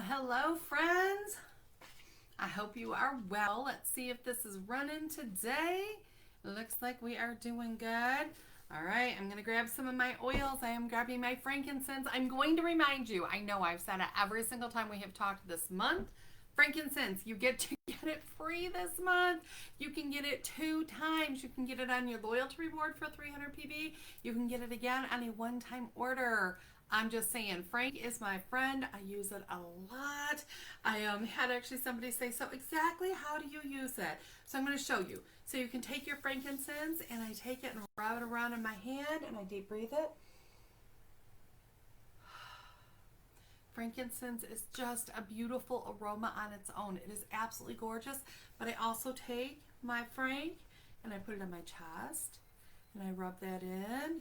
Hello friends. I hope you are well. Let's see if this is running today. It looks like we are doing good. All right, I'm going to grab some of my oils. I am grabbing my frankincense. I'm going to remind you, I know I've said it every single time we have talked this month. Frankincense, you get to get it free this month. You can get it 2 times. You can get it on your loyalty reward for 300 PB. You can get it again on a one-time order. I'm just saying, Frank is my friend. I use it a lot. I had actually somebody say, so exactly how do you use it? So I'm going to show you. So you can take your frankincense, and I take it and rub it around in my hand, and I deep breathe it. Frankincense is just a beautiful aroma on its own. It is absolutely gorgeous. But I also take my Frank, and I put it on my chest, and I rub that in.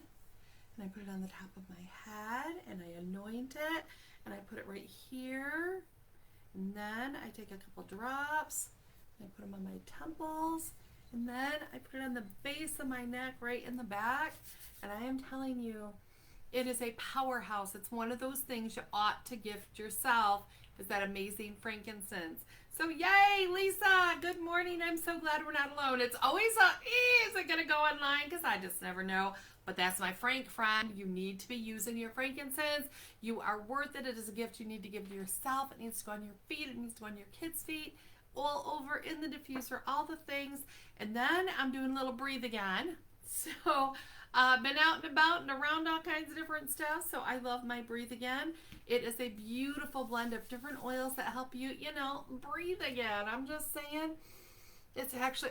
And I put it on the top of my head, and I anoint it, and I put it right here. And then I take a couple drops, and I put them on my temples, and then I put it on the base of my neck, right in the back. And I am telling you, it is a powerhouse. It's one of those things you ought to gift yourself, is that amazing frankincense. So yay, Lisa, good morning. I'm so glad we're not alone. It's always is it going to go online? Because I just never know. But that's my Frank friend. You need to be using your frankincense. You are worth it. It is a gift you need to give to yourself. It needs to go on your feet. It needs to go on your kids' feet. All over in the diffuser, all the things. And then I'm doing a little breathe again. So been out and about and around all kinds of different stuff. So I love my breathe again. It is a beautiful blend of different oils that help you, breathe again. I'm just saying, it's actually,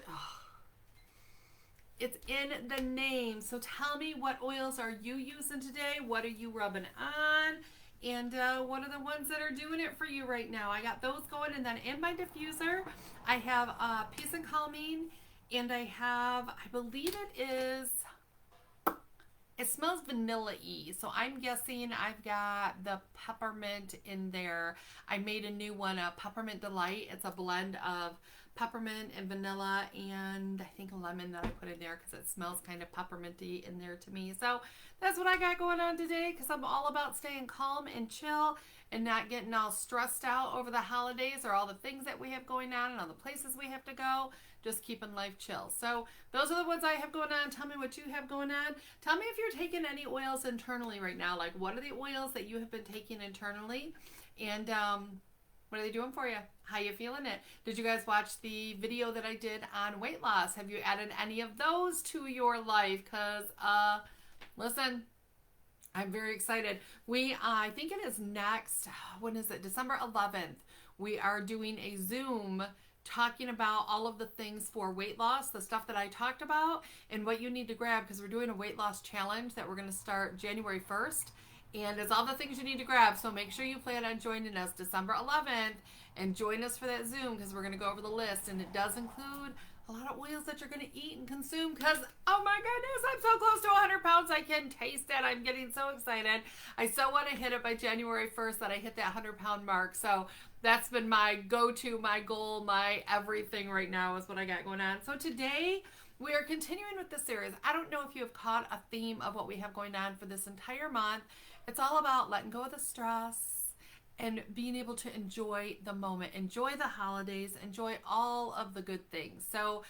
it's in the name. So tell me, what oils are you using today? What are you rubbing on? And what are the ones that are doing it for you right now? I got those going. And then in my diffuser, I have Peace and Calming. And I have, I believe it smells vanilla-y. So I'm guessing I've got the peppermint in there. I made a new one, a Peppermint Delight. It's a blend of peppermint and vanilla and I think a lemon that I put in there because it smells kind of pepperminty in there to me. So that's what I got going on today, because I'm all about staying calm and chill and not getting all stressed out over the holidays or all the things that we have going on and all the places we have to go. Just keeping life chill. So those are the ones I have going on. Tell me what you have going on. Tell me if you're taking any oils internally right now. Like, what are the oils that you have been taking internally? And what are they doing for you? How you feeling it? Did you guys watch the video that I did on weight loss? Have you added any of those to your life? Because, listen, I'm very excited. I think it is next, when is it? December 11th. We are doing a Zoom talking about all of the things for weight loss, the stuff that I talked about, and what you need to grab, because we're doing a weight loss challenge that we're going to start January 1st. And it's all the things you need to grab. So make sure you plan on joining us December 11th and join us for that Zoom, because we're going to go over the list. And it does include a lot of oils that you're going to eat and consume, because, oh my goodness, I'm so close to 100 pounds. I can taste it. I'm getting so excited. I so want to hit it by January 1st that I hit that 100-pound mark. So that's been my go-to, my goal, my everything right now is what I got going on. So today we are continuing with this series. I don't know if you have caught a theme of what we have going on for this entire month. It's all about letting go of the stress and being able to enjoy the moment, enjoy the holidays, enjoy all of the good things. So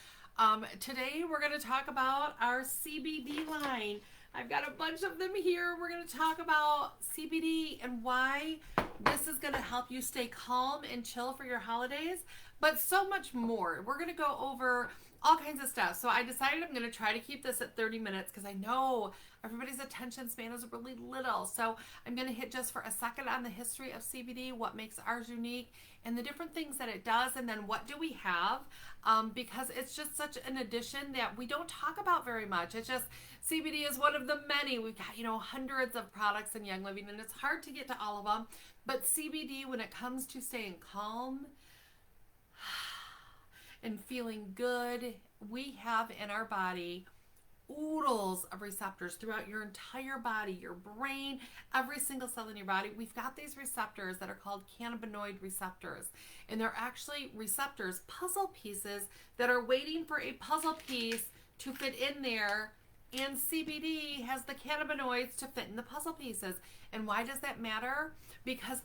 today we're going to talk about our CBD line. I've got a bunch of them here. We're going to talk about CBD and why this is going to help you stay calm and chill for your holidays, but so much more. We're going to go over all kinds of stuff. So I decided I'm going to try to keep this at 30 minutes because I know everybody's attention span is really little. So I'm going to hit just for a second on the history of CBD, what makes ours unique, and the different things that it does, and then what do we have, because it's just such an addition that we don't talk about very much. It's just CBD is one of the many. We've got, hundreds of products in Young Living, and it's hard to get to all of them. But CBD, when it comes to staying calm and feeling good, we have in our body oodles of receptors throughout your entire body, your brain, every single cell in your body. We've got these receptors that are called cannabinoid receptors, and they're actually receptors, puzzle pieces that are waiting for a puzzle piece to fit in there, and CBD has the cannabinoids to fit in the puzzle pieces. And why does that matter? Because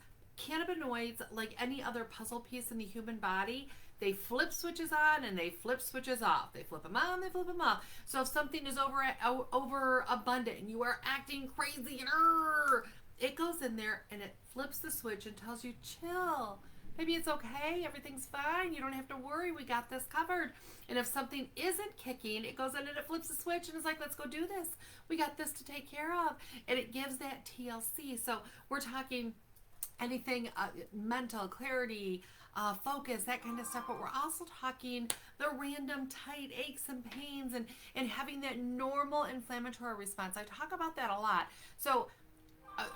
cannabinoids, like any other puzzle piece in the human body, they flip switches on and they flip switches off. They flip them on, they flip them off. So if something is over abundant and you are acting crazy and it goes in there and it flips the switch and tells you, chill. Maybe it's okay. Everything's fine. You don't have to worry. We got this covered. And if something isn't kicking, it goes in and it flips the switch and it's like, let's go do this. We got this to take care of. And it gives that TLC. So we're talking anything mental, clarity, focus, that kind of stuff. But we're also talking the random tight aches and pains and having that normal inflammatory response. I talk about that a lot. So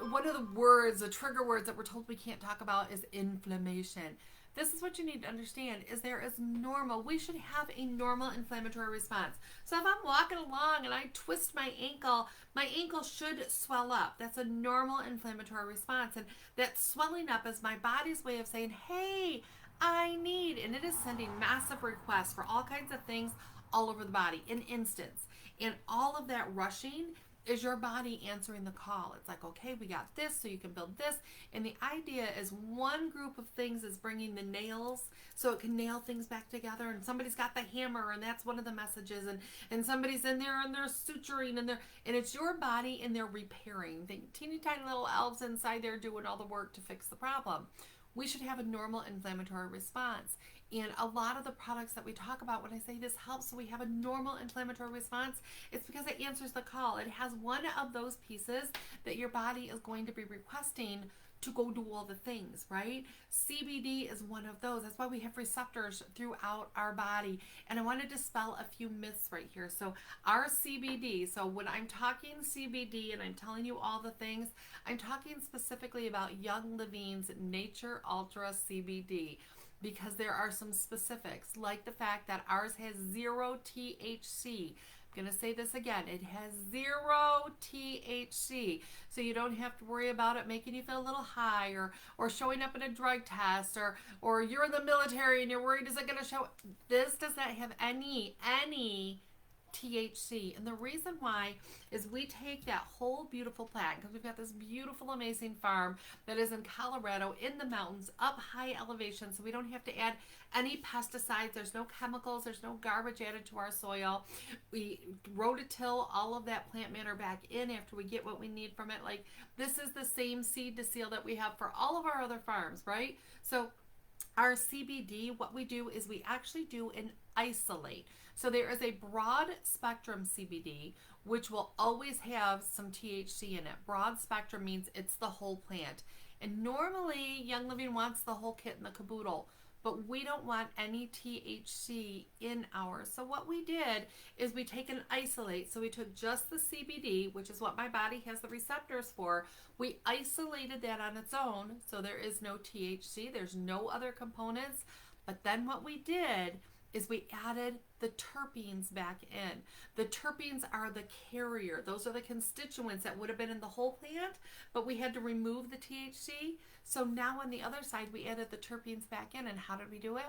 one of the words, the trigger words that we're told we can't talk about is inflammation. This is what you need to understand, is there is normal. We should have a normal inflammatory response. So if I'm walking along and I twist my ankle should swell up. That's a normal inflammatory response. And that swelling up is my body's way of saying, hey, I need, and it is sending massive requests for all kinds of things all over the body in instants. And all of that rushing is your body answering the call. It's like, okay, we got this, so you can build this. And the idea is one group of things is bringing the nails so it can nail things back together. And somebody's got the hammer, and that's one of the messages. And somebody's in there and they're suturing and it's your body and they're repairing. The teeny tiny little elves inside there doing all the work to fix the problem. We should have a normal inflammatory response. And a lot of the products that we talk about, when I say this helps so we have a normal inflammatory response, it's because it answers the call. It has one of those pieces that your body is going to be requesting to go do all the things, right? CBD is one of those. That's why we have receptors throughout our body. And I want to dispel a few myths right here. So our CBD, so when I'm talking CBD and I'm telling you all the things, I'm talking specifically about Young Living's Nature Ultra CBD, because there are some specifics, like the fact that ours has 0 THC. I'm going to say this again. It has 0 THC. So you don't have to worry about it making you feel a little high or showing up in a drug test or you're in the military and you're worried, is it going to show? This does not have any THC. And the reason why is we take that whole beautiful plant, because we've got this beautiful, amazing farm that is in Colorado in the mountains, up high elevation, so we don't have to add any pesticides. There's no chemicals. There's no garbage added to our soil. We rototill all of that plant matter back in after we get what we need from it. Like, this is the same seed to seal that we have for all of our other farms, right? So our CBD, what we do is we actually do an isolate. So there is a broad spectrum CBD, which will always have some THC in it. Broad spectrum means it's the whole plant. And normally Young Living wants the whole kit and the caboodle, but we don't want any THC in ours. So what we did is we take an isolate. So we took just the CBD, which is what my body has the receptors for. We isolated that on its own. So there is no THC. There's no other components. But then what we did is we added the terpenes back in. The terpenes are the carrier. Those are the constituents that would have been in the whole plant, but we had to remove the THC. So now on the other side, we added the terpenes back in. And how did we do it?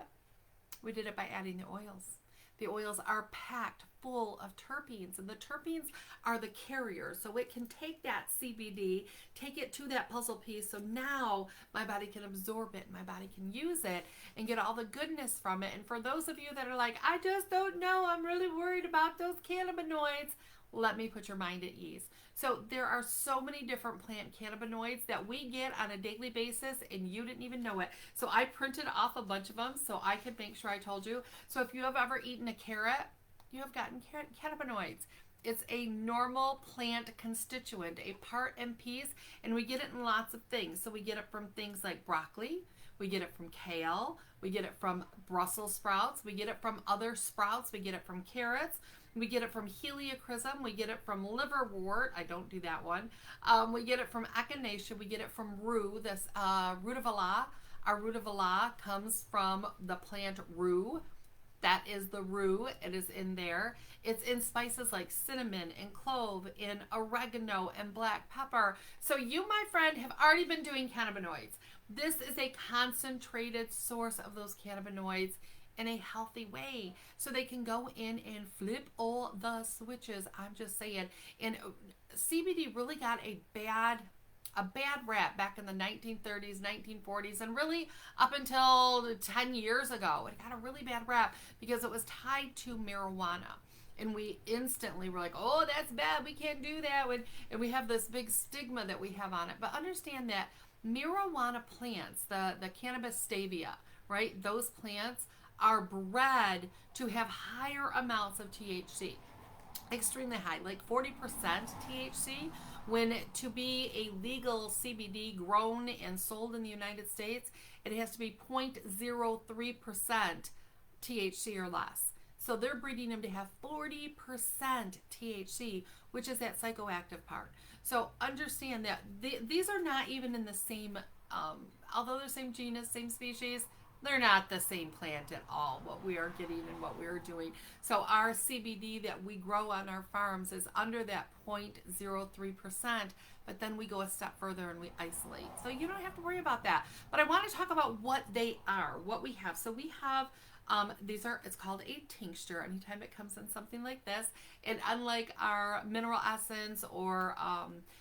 We did it by adding the oils. The oils are packed full of terpenes, and the terpenes are the carrier. So it can take that CBD, take it to that puzzle piece, so now my body can absorb it, my body can use it and get all the goodness from it. And for those of you that are like, I just don't know, I'm really worried about those cannabinoids, let me put your mind at ease. So there are so many different plant cannabinoids that we get on a daily basis and you didn't even know it. So I printed off a bunch of them so I could make sure I told you. So if you have ever eaten a carrot, you have gotten cannabinoids. It's a normal plant constituent, a part and piece, and we get it in lots of things. So we get it from things like broccoli, we get it from kale, we get it from Brussels sprouts, we get it from other sprouts, we get it from carrots, we get it from heliochrysum, we get it from liverwort, I don't do that one, we get it from echinacea, we get it from rue, this rutabaga. Our rutabaga comes from the plant rue. That is the rue. It is in there. It's in spices like cinnamon and clove and oregano and black pepper. So you, my friend, have already been doing cannabinoids. This is a concentrated source of those cannabinoids in a healthy way. So they can go in and flip all the switches. I'm just saying. And CBD really got a bad a bad rap back in the 1930s, 1940s, and really up until 10 years ago. It got a really bad rap because it was tied to marijuana. And we instantly were like, oh, that's bad. We can't do that. And we have this big stigma that we have on it. But understand that marijuana plants, the cannabis stevia, right? Those plants are bred to have higher amounts of THC, extremely high, like 40% THC. When to be a legal CBD grown and sold in the United States, it has to be 0.03% THC or less. So they're breeding them to have 40% THC, which is that psychoactive part. So understand that these are not even in the same, although they're same genus, same species, they're not the same plant at all, what we are getting and what we are doing. So our CBD that we grow on our farms is under that 0.03%, but then we go a step further and we isolate. So you don't have to worry about that. But I want to talk about what they are, what we have. So we have it's called a tincture anytime it comes in something like this. And unlike our mineral essence or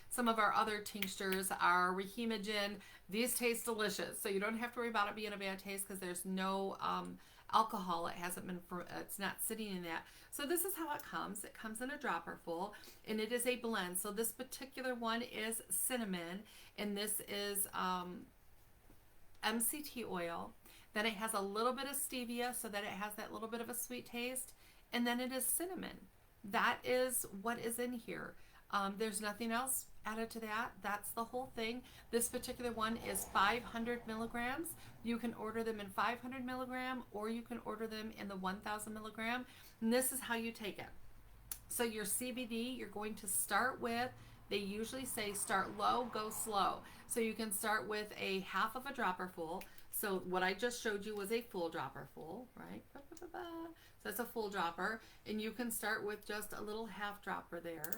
some of our other tinctures, our Rehemogen, these taste delicious. So you don't have to worry about it being a bad taste because there's no alcohol. It's not sitting in that. So this is how it comes. It comes in a dropper full, and it is a blend. So this particular one is cinnamon, and this is MCT oil. Then it has a little bit of stevia so that it has that little bit of a sweet taste. And then it is cinnamon. That is what is in here. There's nothing else added to that. That's the whole thing. This particular one is 500 milligrams. You can order them in 500 milligram or you can order them in the 1000 milligram. And this is how you take it. So your CBD, you're going to start with, they usually say start low, go slow. So you can start with a half of a dropper full. So what I just showed you was a full dropper full, right? So that's a full dropper. And you can start with just a little half dropper there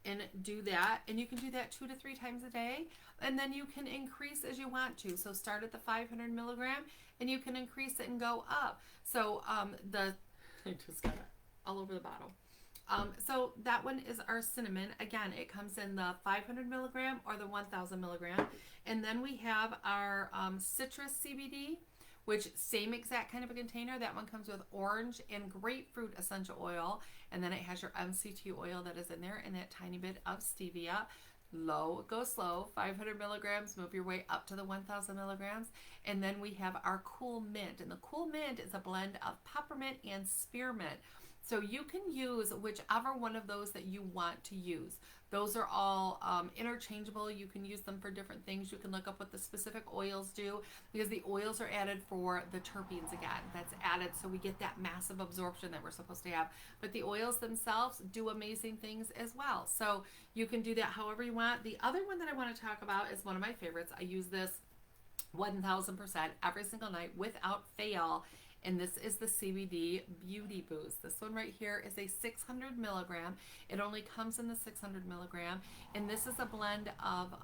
and do that. And you can do that 2 to 3 times a day. And then you can increase as you want to. So start at the 500 milligram and you can increase it and go up. So I just got it all over the bottle. So that one is our cinnamon. Again, it comes in the 500 milligram or the 1000 milligram. And then we have our citrus CBD, which same exact kind of a container. That one comes with orange and grapefruit essential oil. And then it has your MCT oil that is in there and that tiny bit of stevia. Low, go slow, 500 milligrams, move your way up to the 1000 milligrams. And then we have our cool mint. And the cool mint is a blend of peppermint and spearmint. So you can use whichever one of those that you want to use. Those are all interchangeable. You can use them for different things. You can look up what the specific oils do because the oils are added for the terpenes again. That's added so we get that massive absorption that we're supposed to have. But the oils themselves do amazing things as well. So you can do that however you want. The other one that I want to talk about is one of my favorites. I use this 1000% every single night without fail. And this is the CBD Beauty Boost. This one right here is a 600 milligram. It only comes in the 600 milligram. And this is a blend of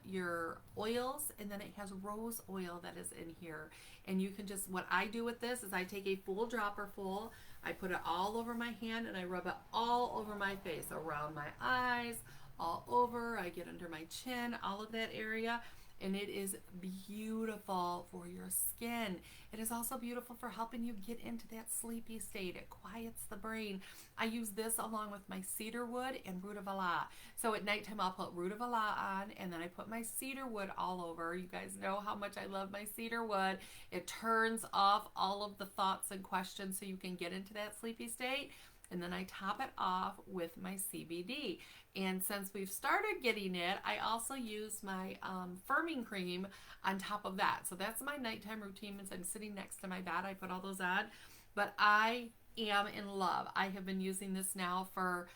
your oils, and then it has rose oil that is in here. And you can just, what I do with this is I take a full dropper full, I put it all over my hand, and I rub it all over my face, around my eyes, all over. I get under my chin, all of that area. And it is beautiful for your skin. It is also beautiful for helping you get into that sleepy state. It quiets the brain. I use this along with my cedarwood and rutabaga. So at nighttime I'll put rutabaga on and then I put my cedarwood all over. You guys know how much I love my cedarwood. It turns off all of the thoughts and questions so you can get into that sleepy state. And then I top it off with my CBD. And since we've started getting it, I also use my firming cream on top of that. So that's my nighttime routine. As I'm sitting next to my bed, I put all those on. But I am in love. I have been using this now for,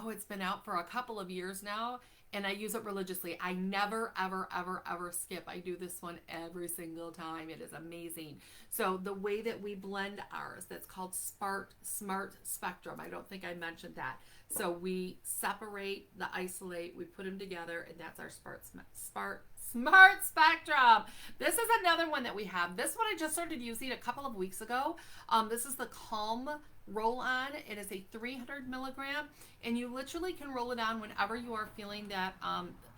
it's been out for a couple of years now. And I use it religiously. I never, ever, ever, ever skip. I do this one every single time. It is amazing. So the way that we blend ours, that's called Smart Spectrum. I don't think I mentioned that. So we separate the isolate, we put them together, and that's our Smart Spectrum. This is another one that we have. This one I just started using a couple of weeks ago. This is the Calm roll-on. It is a 300 milligram, and you literally can roll it on whenever you are feeling that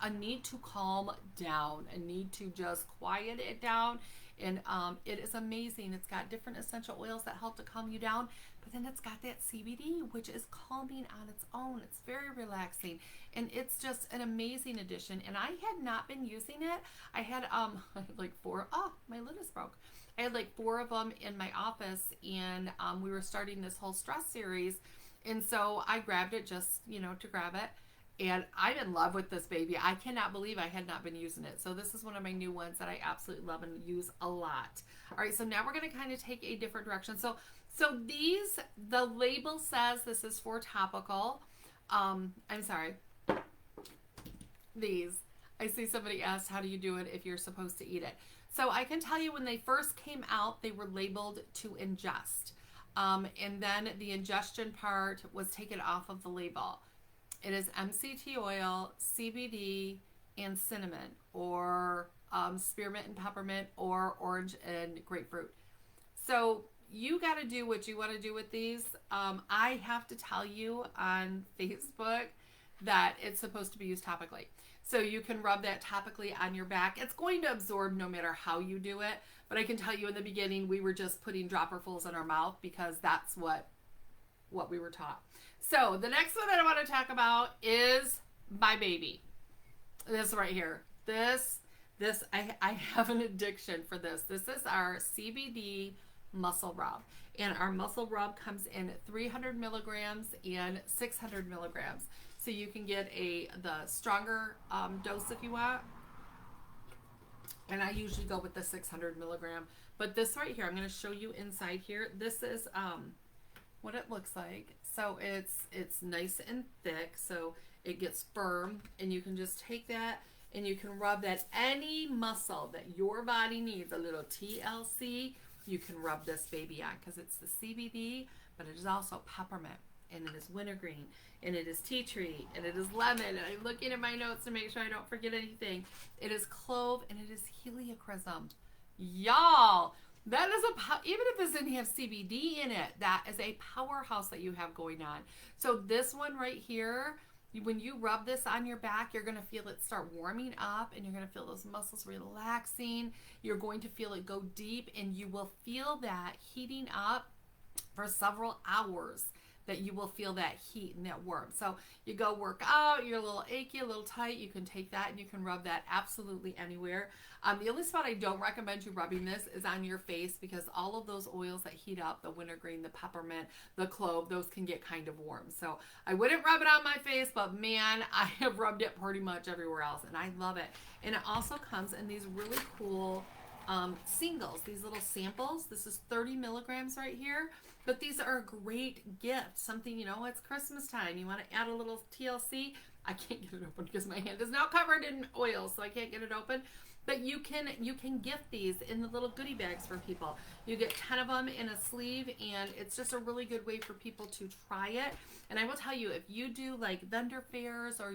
a need to calm down, a need to just quiet it down. And it is amazing. It's got different essential oils that help to calm you down, but then it's got that CBD, which is calming on its own. It's very relaxing, and it's just an amazing addition. And I had not been using it. I had like four. Oh, my lid is broke. I had like 4 of them in my office, and we were starting this whole stress series, and so I grabbed it just, you know, to grab it. And I'm in love with this baby. I cannot believe I had not been using it. So this is one of my new ones that I absolutely love and use a lot. All right, so now we're going to kind of take a different direction. So these, the label says this is for topical. I'm sorry. These. I see somebody asked, how do you do it if you're supposed to eat it? So I can tell you when they first came out, they were labeled to ingest. And then the ingestion part was taken off of the label. It is MCT oil, CBD, and cinnamon, or spearmint and peppermint, or orange and grapefruit. So you got to do what you want to do with these. I have to tell you on Facebook that it's supposed to be used topically. So you can rub that topically on your back. It's going to absorb no matter how you do it. But I can tell you in the beginning, we were just putting dropperfuls in our mouth because that's what we were taught. So the next one that I want to talk about is my baby. This right here. This I have an addiction for this. This is our CBD muscle rub. And our muscle rub comes in 300 milligrams and 600 milligrams. So you can get the stronger dose if you want. And I usually go with the 600 milligram. But this right here, I'm going to show you inside here. This is what it looks like. So it's nice and thick, so it gets firm, and you can just take that and you can rub that any muscle that your body needs, a little TLC, you can rub this baby on because it's the CBD, but it is also peppermint, and it is wintergreen, and it is tea tree, and it is lemon, and I'm looking at my notes to make sure I don't forget anything. It is clove, and it is heliochrysum. Y'all, that is even if it doesn't have CBD in it, that is a powerhouse that you have going on. So this one right here, when you rub this on your back, you're going to feel it start warming up, and you're going to feel those muscles relaxing. You're going to feel it go deep, and you will feel that heating up for several hours, that you will feel that heat and that warmth. So you go work out, you're a little achy, a little tight, you can take that and you can rub that absolutely anywhere. The only spot I don't recommend you rubbing this is on your face, because all of those oils that heat up, the wintergreen, the peppermint, the clove, those can get kind of warm. So I wouldn't rub it on my face, but man, I have rubbed it pretty much everywhere else, and I love it. And it also comes in these really cool singles, these little samples. This is 30 milligrams right here, but these are a great gift. Something, you know, it's Christmas time, you want to add a little TLC. I can't get it open because my hand is now covered in oil, so I can't get it open. But you can gift these in the little goodie bags for people. You get 10 of them in a sleeve, and it's just a really good way for people to try it. And I will tell you, if you do like vendor fairs, or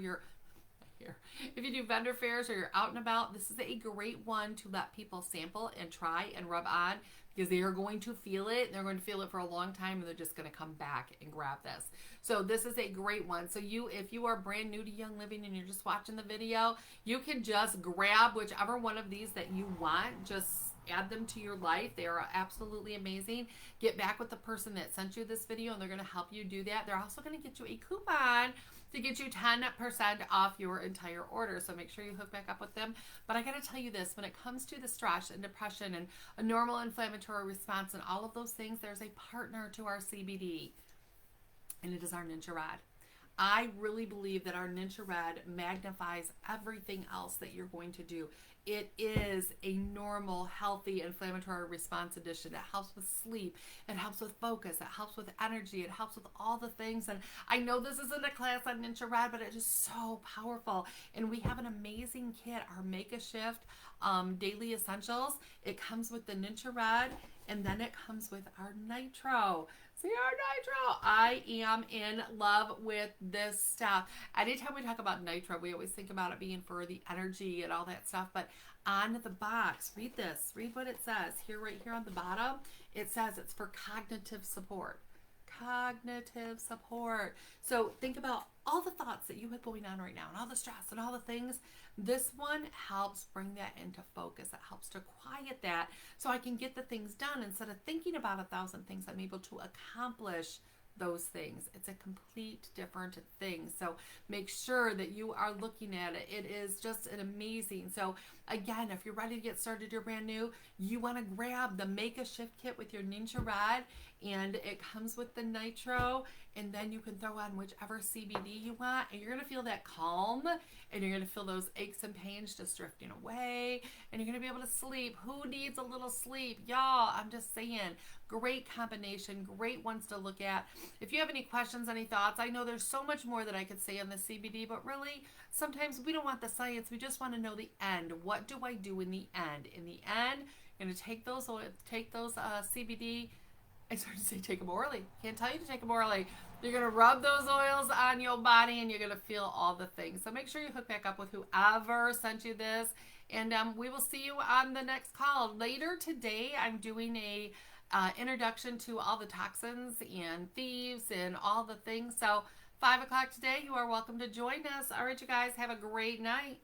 if you do vendor fairs, or you're out and about, this is a great one to let people sample and try and rub on, because they are going to feel it. They're going to feel it for a long time, and they're just going to come back and grab this. So this is a great one. So if you are brand new to Young Living and you're just watching the video, you can just grab whichever one of these that you want. Just add them to your life. They are absolutely amazing. Get back with the person that sent you this video, and they're going to help you do that. They're also going to get you a coupon to get you 10% off your entire order. So make sure you hook back up with them. But I got to tell you this, when it comes to the stress and depression and a normal inflammatory response and all of those things, there's a partner to our CBD, and it is our Ninja Rod. I really believe that our Ninja Rod magnifies everything else that you're going to do. It is a normal, healthy, inflammatory response addition. It helps with sleep. It helps with focus. It helps with energy. It helps with all the things. And I know this isn't a class on Ninja Rod, but it is so powerful. And we have an amazing kit, our Make a Shift Daily Essentials. It comes with the Ninja Rod, and then it comes with our Nitro. CR Nitro. I am in love with this stuff. Anytime we talk about nitro, we always think about it being for the energy and all that stuff. But on the box, read this. Read what it says. Here, right here on the bottom, it says it's for cognitive support. Cognitive support. So think about all the thoughts that you have going on right now and all the stress and all the things. This one helps bring that into focus. It helps to quiet that so I can get the things done instead of thinking about 1,000 things. I'm able to accomplish those things. It's a complete different thing. So make sure that you are looking at it. It is just an amazing. So again, if you're ready to get started, you're brand new, you want to grab the Make a Shift kit with your Ninja Rod, and it comes with the nitro, and then you can throw on whichever CBD you want, and you're going to feel that calm, and you're going to feel those aches and pains just drifting away, and you're going to be able to sleep. Who needs a little sleep? Y'all, I'm just saying, great combination, great ones to look at. If you have any questions, any thoughts, I know there's so much more that I could say on the CBD, but really, sometimes we don't want the science. We just want to know the end. What do I do in the end? In the end, you're going to take those CBD. I started to say take them orally. Can't tell you to take them orally. You're going to rub those oils on your body and you're going to feel all the things. So make sure you hook back up with whoever sent you this. And we will see you on the next call. Later today, I'm doing a introduction to all the toxins and thieves and all the things. So 5 o'clock today, you are welcome to join us. All right, you guys, have a great night.